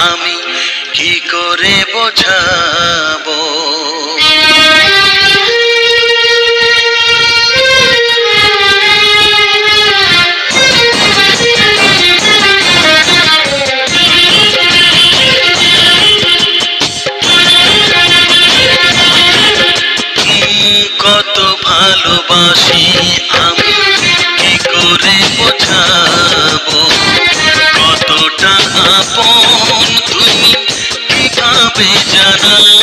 আমি কি করে বোঝাবো। কত ভালোবাসি আমি কি করে বোঝাবো, কতটা আপন তুমি কিভাবে জানালে।